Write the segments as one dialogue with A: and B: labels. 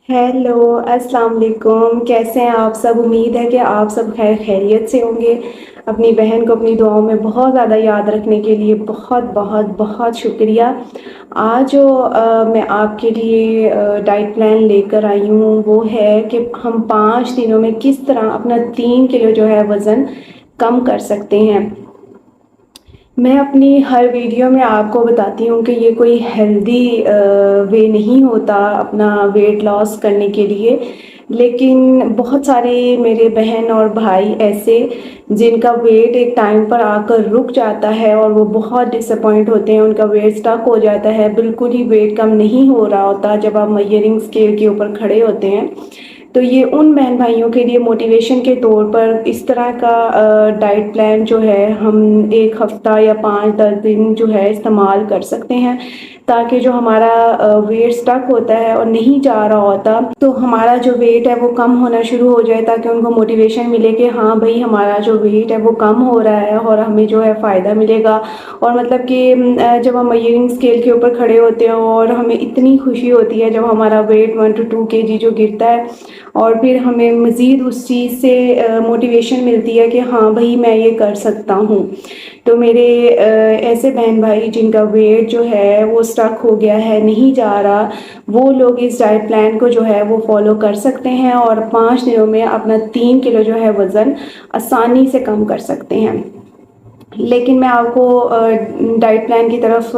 A: Hello, अस्सलाम वालेकुम। कैसे हैं आप सब? उम्मीद है कि आप सब खैर खैरियत से होंगे। अपनी बहन को अपनी दुआओं में बहुत ज़्यादा याद रखने के लिए बहुत बहुत बहुत शुक्रिया। आज जो मैं आपके लिए डाइट प्लान लेकर आई हूँ वो है कि हम 5 दिनों में किस तरह अपना 3 किलो जो है वज़न कम कर सकते हैं। मैं अपनी हर वीडियो में आपको बताती हूँ कि ये कोई हेल्दी वे नहीं होता अपना वेट लॉस करने के लिए, लेकिन बहुत सारे मेरे बहन और भाई ऐसे जिनका वेट एक टाइम पर आकर रुक जाता है और वो बहुत डिसअपॉइंट होते हैं, उनका वेट स्टक हो जाता है, बिल्कुल ही वेट कम नहीं हो रहा होता जब आप मेजरिंग स्केल के ऊपर खड़े होते हैं। तो ये उन बहन भाइयों के लिए मोटिवेशन के तौर पर इस तरह का डाइट प्लान जो है हम 1 हफ्ता या 5-10 दिन जो है इस्तेमाल कर सकते हैं, ताकि जो हमारा वेट स्टक होता है और नहीं जा रहा होता तो हमारा जो वेट है वो कम होना शुरू हो जाए, ताकि उनको मोटिवेशन मिले कि हाँ भाई हमारा जो वेट है वो कम हो रहा है और हमें जो है फ़ायदा मिलेगा। और मतलब कि जब हम मेजरिंग स्केल के ऊपर खड़े होते हैं और हमें इतनी खुशी होती है जब हमारा वेट 1 to 2 kg जो गिरता है, और फिर हमें मज़ीद उस चीज़ से मोटिवेशन मिलती है कि हाँ भाई मैं ये कर सकता हूँ। तो मेरे ऐसे बहन भाई जिनका वेट जो है वो स्टक हो गया है, नहीं जा रहा, वो लोग इस डाइट प्लान को जो है वो फॉलो कर सकते हैं और 5 दिनों में अपना 3 किलो जो है वज़न आसानी से कम कर सकते हैं। लेकिन मैं आपको डाइट प्लान की तरफ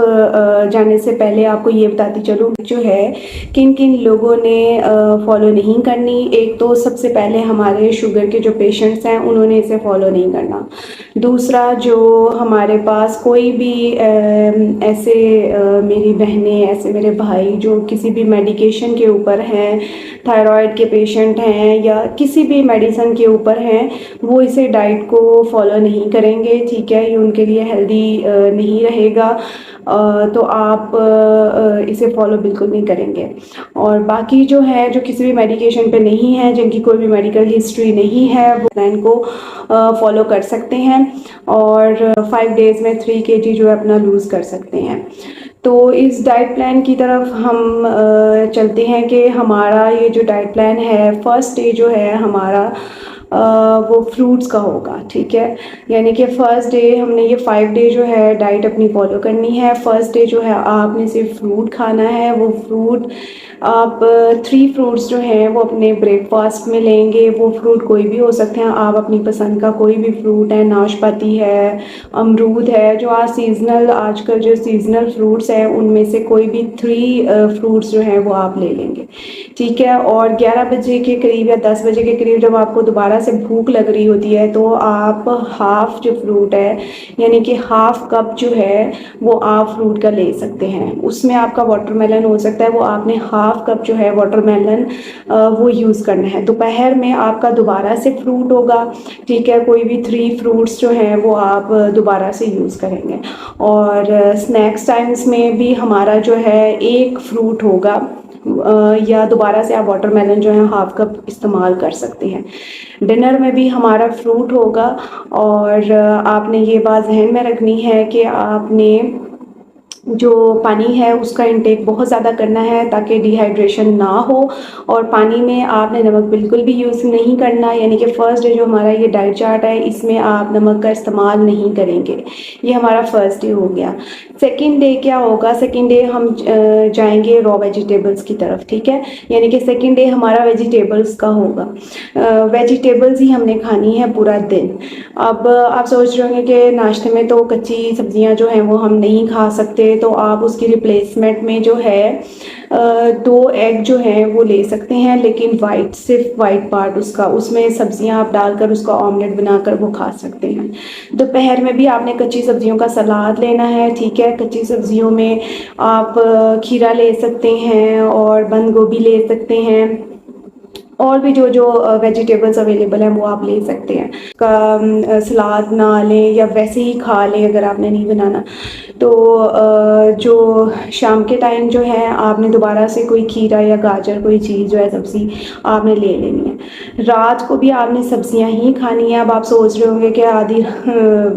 A: जाने से पहले आपको ये बताती चलूँ जो है किन किन लोगों ने फॉलो नहीं करनी। एक तो सबसे पहले हमारे शुगर के जो पेशेंट्स हैं उन्होंने इसे फॉलो नहीं करना। दूसरा, जो हमारे पास कोई भी ऐसे मेरी बहनें, ऐसे मेरे भाई जो किसी भी मेडिकेशन के ऊपर हैं, थायराइड के पेशेंट हैं या किसी भी मेडिसिन के ऊपर हैं, वो इसे डाइट को फॉलो नहीं करेंगे। ठीक है, ये उनके लिए हेल्दी नहीं रहेगा, तो आप इसे फॉलो बिल्कुल नहीं करेंगे। और बाकी जो है जो किसी भी मेडिकेशन पे नहीं है, जिनकी कोई भी मेडिकल हिस्ट्री नहीं है, वो प्लान को फॉलो कर सकते हैं और 5 डेज़ में 3 kg जो है अपना लूज़ कर सकते हैं। तो इस डाइट प्लान की तरफ हम चलते हैं कि हमारा ये जो डाइट प्लान है, फर्स्ट डे जो है हमारा वो फ्रूट्स का होगा। ठीक है, यानी कि फ़र्स्ट डे हमने ये 5 डे जो है डाइट अपनी फॉलो करनी है। फ़र्स्ट डे जो है आपने सिर्फ फ्रूट खाना है। वो फ्रूट आप 3 फ्रूट्स जो हैं वो अपने ब्रेकफास्ट में लेंगे। वो फ्रूट कोई भी हो सकते हैं, आप अपनी पसंद का कोई भी फ्रूट है, नाशपाती है, अमरूद है, जो आज सीज़नल, आजकल जो सीज़नल फ्रूट्स हैं उनमें से कोई भी 3 फ्रूट्स जो हैं वो आप ले लेंगे। ठीक है, और 11 बजे के करीब या 10 बजे के करीब जब आपको दोबारा से भूख लग रही होती है तो आप हाफ़ जो फ्रूट है, यानी कि हाफ़ कप जो है वो आप फ्रूट का ले सकते हैं। उसमें आपका वाटरमेलन हो सकता है, वो आपने हाफ़ कप जो है वाटरमेलन वो यूज़ करना है। दोपहर में आपका दोबारा से फ्रूट होगा। ठीक है, कोई भी 3 फ्रूट्स जो हैं वो आप दोबारा से यूज़ करेंगे। और स्नैक्स टाइम्स में भी हमारा जो है 1 फ्रूट होगा, या दोबारा से आप वाटरमेलन जो है हाफ़ कप इस्तेमाल कर सकते हैं। डिनर में भी हमारा फ्रूट होगा। और आपने ये बात जहन में रखनी है कि आपने जो पानी है उसका इंटेक बहुत ज़्यादा करना है ताकि डिहाइड्रेशन ना हो। और पानी में आपने नमक बिल्कुल भी यूज़ नहीं करना, यानी कि फ़र्स्ट डे जो हमारा ये डाइट चार्ट है इसमें आप नमक का इस्तेमाल नहीं करेंगे। ये हमारा फ़र्स्ट डे हो गया। सेकंड डे क्या होगा? सेकंड डे हम जाएंगे रॉ वेजिटेबल्स की तरफ। ठीक है, यानी कि सेकंड डे हमारा वेजिटेबल्स का होगा। वेजिटेबल्स ही हमने खानी है पूरा दिन। अब आप सोच रहे होंगे कि नाश्ते में तो कच्ची सब्जियां जो हैं वो हम नहीं खा सकते, तो आप उसकी रिप्लेसमेंट में जो है 2 एग जो हैं वो ले सकते हैं, लेकिन वाइट, सिर्फ वाइट पार्ट उसका, उसमें सब्जियां आप डालकर उसका ऑमलेट बनाकर वो खा सकते हैं। दोपहर में भी आपने कच्ची सब्जियों का सलाद लेना है। ठीक है, कच्ची सब्जियों में आप खीरा ले सकते हैं और बंद गोभी ले सकते हैं, और भी जो जो वेजिटेबल्स अवेलेबल हैं वो आप ले सकते हैं। का सलाद ना लें या वैसे ही खा लें अगर आपने नहीं बनाना तो जो शाम के टाइम जो है आपने दोबारा से कोई खीरा या गाजर, कोई चीज़ जो है सब्ज़ी आपने ले लेनी है। रात को भी आपने सब्जियां ही खानी है। अब आप सोच रहे होंगे कि आधी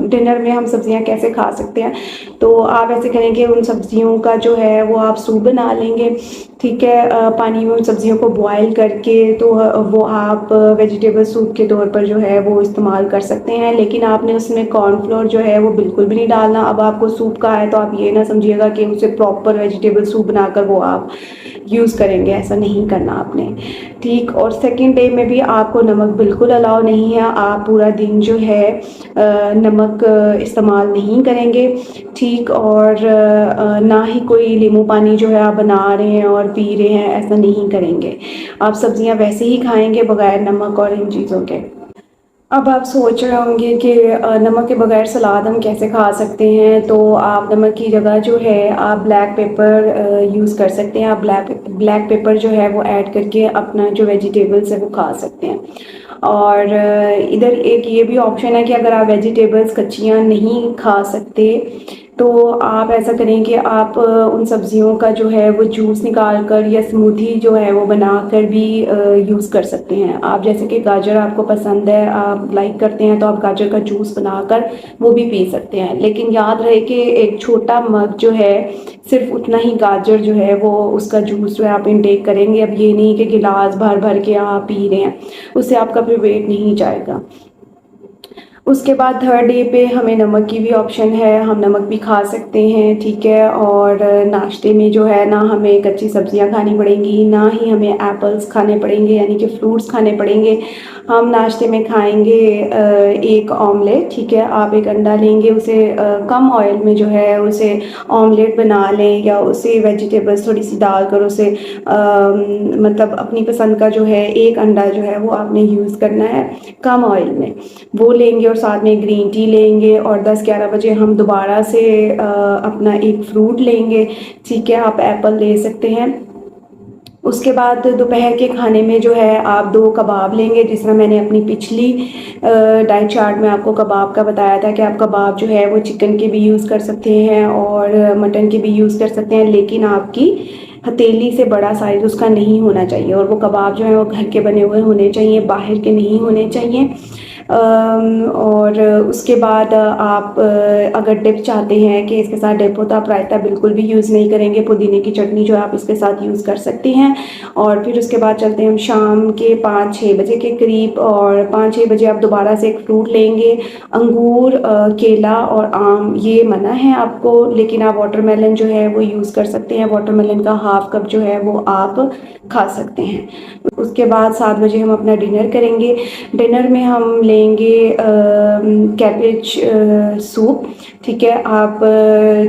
A: डिनर में हम सब्जियां कैसे खा सकते हैं, तो आप ऐसे करेंगे, उन सब्जियों का जो है वो आप सूप बना लेंगे। ठीक है। पानी में उन सब्जियों को बॉयल करके तो वो आप वेजिटेबल सूप के तौर पर जो है वो इस्तेमाल कर सकते हैं, लेकिन आपने उसमें कॉर्नफ्लोर जो है वो बिल्कुल भी नहीं डालना। अब आपको सूप का है तो आप ये ना समझिएगा कि उसे प्रॉपर वेजिटेबल सूप बनाकर वो आप यूज़ करेंगे, ऐसा नहीं करना आपने। ठीक। और सेकंड डे में भी आपको नमक बिल्कुल अलाउ नहीं है, आप पूरा दिन जो है नमक इस्तेमाल नहीं करेंगे। ठीक। और ना ही कोई नींबू पानी जो है आप बना रहे हैं और पी रहे हैं, ऐसा नहीं करेंगे। आप सब्जियां वैसे ही खाएंगे बगैर नमक और इन चीज़ों के। अब आप सोच रहे होंगे कि नमक के बगैर सलाद हम कैसे खा सकते हैं, तो आप नमक की जगह जो है आप ब्लैक पेपर यूज़ कर सकते हैं। आप ब्लैक पेपर जो है वो ऐड करके अपना जो वेजिटेबल्स है वो खा सकते हैं। और इधर एक ये भी ऑप्शन है कि अगर आप वेजिटेबल्स कच्चियाँ नहीं खा सकते तो आप ऐसा करें कि आप उन सब्जियों का जो है वो जूस निकाल कर या स्मूदी जो है वो बनाकर भी यूज़ कर सकते हैं। आप जैसे कि गाजर आपको पसंद है, आप लाइक करते हैं, तो आप गाजर का जूस बनाकर वो भी पी सकते हैं। लेकिन याद रहे कि एक छोटा मग जो है सिर्फ उतना ही गाजर जो है वो उसका जूस जो है आप इंटेक करेंगे। अब ये नहीं कि गिलास भर भर के आप पी रहे हैं, उससे आपका फिर वेट नहीं जाएगा। उसके बाद थर्ड डे पे हमें नमक की भी ऑप्शन है, हम नमक भी खा सकते हैं। ठीक है। और नाश्ते में जो है ना हमें कच्ची सब्जियां खानी पड़ेंगी, ना ही हमें एप्पल्स खाने पड़ेंगे यानी कि फ्रूट्स खाने पड़ेंगे। हम नाश्ते में खाएंगे एक ऑमलेट। ठीक है। आप एक अंडा लेंगे, उसे कम ऑयल में जो है उसे ऑमलेट बना लें, या उसे वेजिटेबल्स थोड़ी सी डालकर उसे मतलब अपनी पसंद का जो है एक अंडा जो है वो आपने यूज़ करना है कम ऑयल में, वो लेंगे। और साथ में ग्रीन टी लेंगे, और 10-11 बजे हम दोबारा से अपना एक फ्रूट लेंगे। ठीक है। आप एप्पल ले सकते हैं। उसके बाद दोपहर के खाने में जो है आप 2 कबाब लेंगे। जिस तरह मैंने अपनी पिछली डाइट चार्ट में आपको कबाब का बताया था कि आप कबाब जो है वो चिकन के भी यूज़ कर सकते हैं और मटन के भी यूज़ कर सकते हैं, लेकिन आपकी हथेली से बड़ा साइज़ उसका नहीं होना चाहिए, और वो कबाब जो है वो घर के बने हुए होने चाहिए, बाहर के नहीं होने चाहिए। और उसके बाद आप अगर डिप चाहते हैं कि इसके साथ डिप हो, तो आप रायता बिल्कुल भी यूज़ नहीं करेंगे। पुदीने की चटनी जो आप इसके साथ यूज़ कर सकते हैं। और फिर उसके बाद चलते हैं हम शाम के 5-6 बजे के करीब, और 5-6 बजे आप दोबारा से एक फ्रूट लेंगे। अंगूर, केला और आम ये मना है आपको, लेकिन आप वाटरमेलन जो है वो यूज़ कर सकते हैं। वाटरमेलन का हाफ कप जो है वो आप खा सकते हैं। उसके बाद 7 बजे हम अपना डिनर करेंगे। डिनर में हम लेंगे कैबेज सूप। ठीक है। आप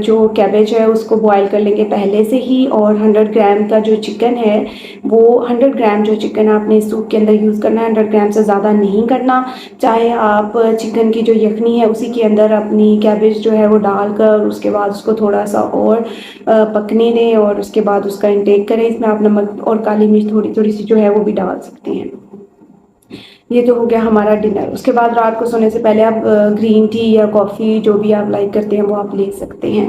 A: जो कैबेज है उसको बॉईल कर लेंगे पहले से ही, और 100 ग्राम का जो चिकन है वो 100 ग्राम जो चिकन आपने सूप के अंदर यूज़ करना है, 100 ग्राम से ज़्यादा नहीं करना। चाहे आप चिकन की जो यखनी है उसी के अंदर अपनी कैबेज जो है वो डालकर उसके बाद उसको थोड़ा सा और पकने दें, और उसके बाद उसका इंटेक करें। इसमें आप नमक और काली मिर्च थोड़ी थोड़ी सी जो है वो भी डाल सकते हैं। ये तो हो गया हमारा डिनर। उसके बाद रात को सोने से पहले आप ग्रीन टी या कॉफ़ी जो भी आप लाइक करते हैं वो आप ले सकते हैं।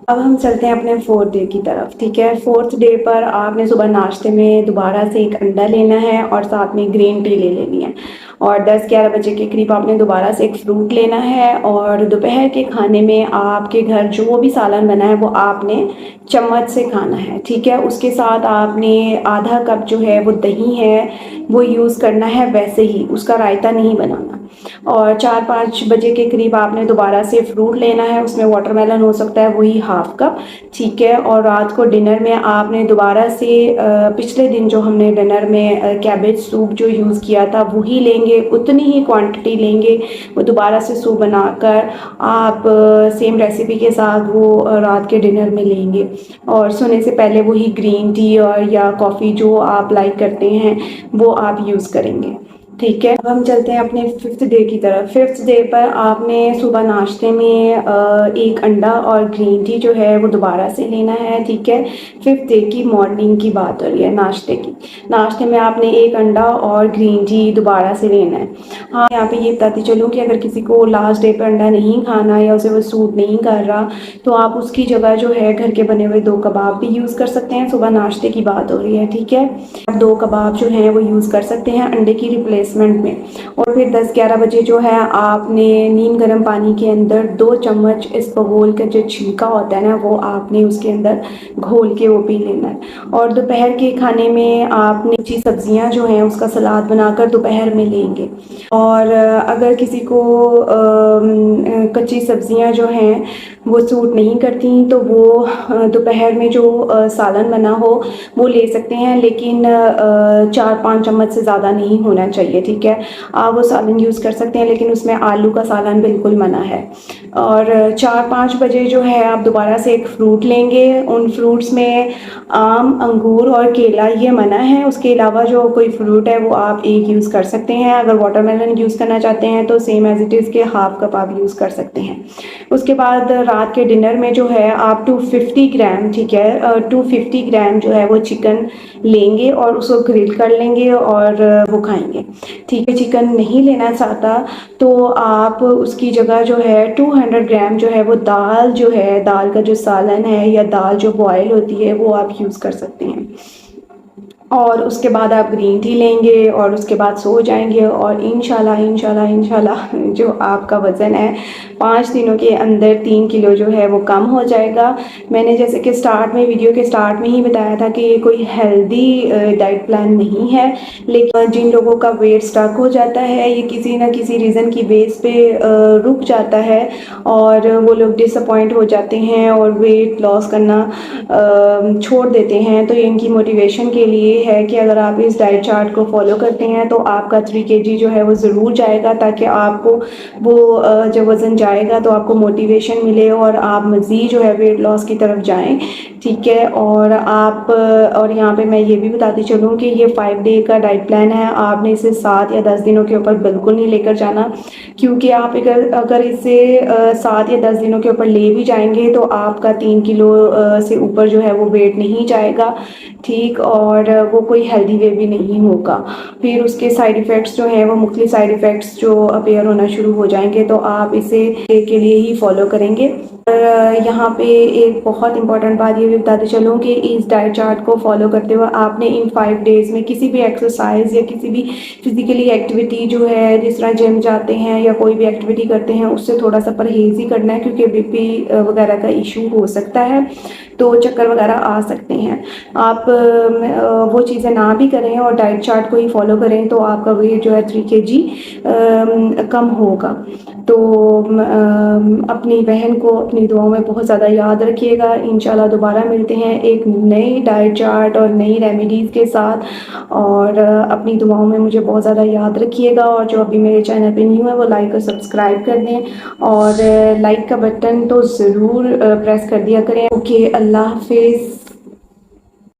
A: अब हम चलते हैं अपने 4th डे की तरफ। ठीक है। 4th डे पर आपने सुबह नाश्ते में दोबारा से एक अंडा लेना है और साथ में ग्रीन टी ले लेनी है, और 10-11 बजे के करीब आपने दोबारा से एक फ्रूट लेना है। और दोपहर के खाने में आपके घर जो भी सालन बना है वो आपने चम्मच से खाना है। ठीक है। उसके साथ आपने आधा कप जो है वो दही है वो यूज़ करना है, वैसे ही उसका रायता नहीं बनाना। और 4-5 बजे के करीब आपने दोबारा से फ्रूट लेना है, उसमें वाटरमेलन हो सकता है, वही हाफ कप। ठीक है। और रात को डिनर में आपने दोबारा से पिछले दिन जो हमने डिनर में कैबेज सूप जो यूज़ किया था वही लेंगे, उतनी ही क्वांटिटी लेंगे, वो दोबारा से सूप बनाकर आप सेम रेसिपी के साथ वो रात के डिनर में लेंगे। और सोने से पहले वही ग्रीन टी और या कॉफ़ी जो आप लाइक करते हैं वो आप यूज़ करेंगे। ठीक है। अब हम चलते हैं अपने 5th डे की तरफ। 5th डे पर आपने सुबह नाश्ते में एक अंडा और ग्रीन टी जो है वो दोबारा से लेना है। ठीक है। 5th डे की मॉर्निंग की बात हो रही है, नाश्ते की। नाश्ते में आपने एक अंडा और ग्रीन टी दोबारा से लेना है। हाँ, यहाँ पे ये बताती चलूँ कि अगर किसी को लास्ट डे पर अंडा नहीं खाना या उसे वो सूट नहीं कर रहा, तो आप उसकी जगह जो है घर के बने हुए 2 कबाब भी यूज़ कर सकते हैं। सुबह नाश्ते की बात हो रही है। ठीक है। 2 कबाब जो हैं वो यूज़ कर सकते हैं अंडे की रिप्लेसमेंट रिप्लेसमेंट में। और फिर 10-11 बजे जो है आपने नीम गर्म पानी के अंदर 2 चम्मच इसबगोल का जो छिलका होता है ना, वो आपने उसके अंदर घोल के वो पी लेना है। और दोपहर के खाने में आपने कच्ची सब्जियां जो हैं उसका सलाद बनाकर दोपहर में लेंगे। और अगर किसी को कच्ची सब्जियां जो हैं वो सूट नहीं करती तो वो दोपहर में जो सालन बना हो वो ले सकते हैं, लेकिन 4-5 चम्मच से ज़्यादा नहीं होना चाहिए, ठीक है। आप वो सालन यूज़ कर सकते हैं, लेकिन उसमें आलू का सालन बिल्कुल मना है। और 4-5 बजे जो है आप दोबारा से एक फ्रूट लेंगे। उन फ्रूट्स में आम, अंगूर और केला ये मना है। उसके अलावा जो कोई फ्रूट है वो आप एक यूज़ कर सकते हैं। अगर वाटरमेलन यूज़ करना चाहते हैं तो सेम एज़ इट इज़ के हाफ कप आप यूज़ कर सकते हैं। उसके बाद रात के डिनर में जो है आप 250 ग्राम, ठीक है, 250 ग्राम जो है वो चिकन लेंगे और उसको ग्रिल कर लेंगे और वो खाएंगे, ठीक है। चिकन नहीं लेना चाहता तो आप उसकी जगह जो है 200 ग्राम जो है वो दाल जो है, दाल का जो सालन है या दाल जो बॉयल होती है वो आप यूज़ कर सकते हैं। और उसके बाद आप ग्रीन टी लेंगे और उसके बाद सो जाएंगे और इंशाल्लाह इंशाल्लाह इंशाल्लाह जो आपका वज़न है 5 दिनों के अंदर 3 किलो जो है वो कम हो जाएगा। मैंने जैसे कि स्टार्ट में, वीडियो के स्टार्ट में ही बताया था कि ये कोई हेल्दी डाइट प्लान नहीं है, लेकिन जिन लोगों का वेट स्टक हो जाता है, ये किसी ना किसी रीज़न की बेस पे रुक जाता है और वो लोग डिसअपॉइंट हो जाते हैं और वेट लॉस करना छोड़ देते हैं, तो ये इनकी मोटिवेशन के लिए है कि अगर आप इस डाइट चार्ट को फॉलो करते हैं तो आपका 3 kg जो है वो ज़रूर जाएगा, ताकि आपको वो जब वज़न जाएगा तो आपको मोटिवेशन मिले और आप मज़ीद जो है वेट लॉस की तरफ जाएं, ठीक है। और आप और यहाँ पे मैं ये भी बताती चलूँ कि ये 5 डे का डाइट प्लान है। आपने इसे 7 या 10 दिनों के ऊपर बिल्कुल नहीं लेकर जाना, क्योंकि आप अगर इसे 7 या 10 दिनों के ऊपर ले भी जाएंगे तो आपका 3 किलो से ऊपर जो है वो वेट नहीं जाएगा, ठीक। और वो कोई हेल्दी वे भी नहीं होगा। फिर उसके साइड इफ़ेक्ट्स जो हैं वो मुख्तलिफ साइड इफ़ेक्ट्स जो अपेयर होना शुरू हो जाएंगे, तो आप इसे के लिए ही फॉलो करेंगे। यहाँ पे एक बहुत इंपॉर्टेंट बात ये भी बताते चलूँ कि इस डाइट चार्ट को फॉलो करते हुए आपने इन 5 डेज़ में किसी भी एक्सरसाइज या किसी भी फिजिकली एक्टिविटी जो है, जिस तरह जिम जाते हैं या कोई भी एक्टिविटी करते हैं, उससे थोड़ा सा परहेज ही करना है, क्योंकि बीपी वगैरह का इशू हो सकता है, तो चक्कर वगैरह आ सकते हैं। आप वो चीज़ें ना भी करें और डाइट चार्ट को ही फॉलो करें तो आपका वेट जो है 3 kg कम होगा। तो अपनी बहन को अपनी दुआओं में बहुत ज़्यादा याद रखिएगा। इंशाल्लाह दोबारा मिलते हैं एक नई डाइट चार्ट और नई रेमेडीज़ के साथ, और अपनी दुआओं में मुझे बहुत ज़्यादा याद रखिएगा। और जो अभी मेरे चैनल पे न्यू है वो लाइक और सब्सक्राइब कर दें और लाइक का बटन तो ज़रूर प्रेस कर दिया करें। ओके, अल्लाह हाफिज़।